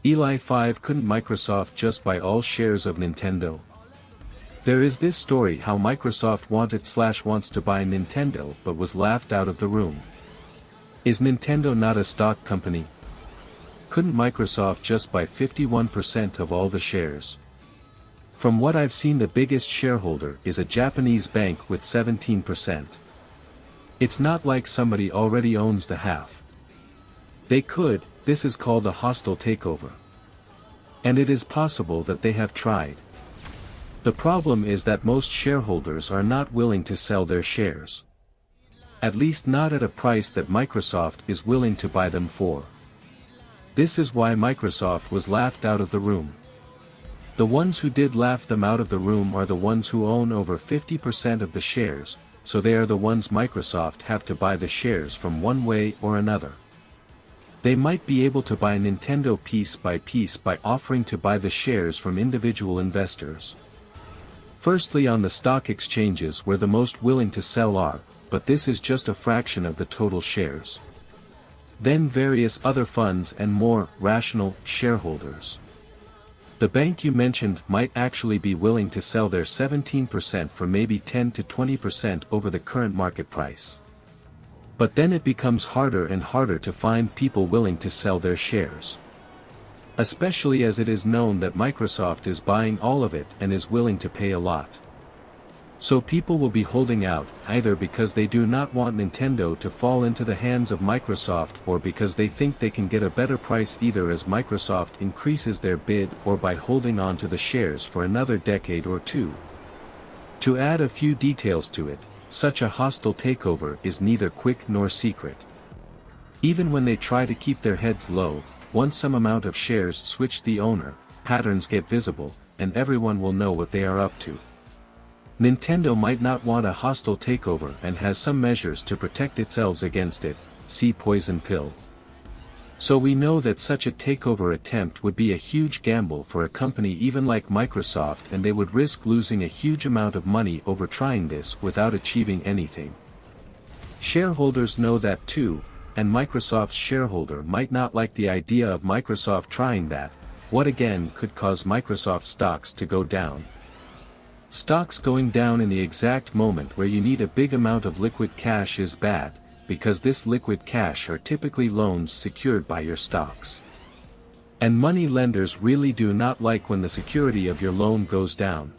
Eli 5 Couldn't Microsoft just buy all shares of Nintendo? There is this story how Microsoft wants to buy Nintendo but was laughed out of the room. Is Nintendo not a stock company? Couldn't Microsoft just buy 51% of all the shares? From what I've seen, the biggest shareholder is a Japanese bank with 17%. It's not like somebody already owns the half. They could. This is called a hostile takeover. And it is possible that they have tried. The problem is that most shareholders are not willing to sell their shares. At least not at a price that Microsoft is willing to buy them for. This is why Microsoft was laughed out of the room. The ones who did laugh them out of the room are the ones who own over 50% of the shares, so they are the ones Microsoft have to buy the shares from one way or another. They might be able to buy Nintendo piece by offering to buy the shares from individual investors. Firstly, on the stock exchanges where the most willing to sell are, but this is just a fraction of the total shares. Then various other funds and more rational shareholders. The bank you mentioned might actually be willing to sell their 17% for maybe 10 to 20% over the current market price. But then it becomes harder and harder to find people willing to sell their shares. Especially as it is known that Microsoft is buying all of it and is willing to pay a lot. So people will be holding out, either because they do not want Nintendo to fall into the hands of Microsoft or because they think they can get a better price either as Microsoft increases their bid or by holding on to the shares for another decade or two. To add a few details to it, such a hostile takeover is neither quick nor secret. Even when they try to keep their heads low, once some amount of shares switch the owner, patterns get visible, and everyone will know what they are up to. Nintendo might not want a hostile takeover and has some measures to protect itself against it, see poison pill. So we know that such a takeover attempt would be a huge gamble for a company even like Microsoft, and they would risk losing a huge amount of money over trying this without achieving anything. Shareholders know that too, and Microsoft's shareholder might not like the idea of Microsoft trying that, what again could cause Microsoft stocks to go down. Stocks going down in the exact moment where you need a big amount of liquid cash is bad, because this liquid cash are typically loans secured by your stocks. And money lenders really do not like when the security of your loan goes down.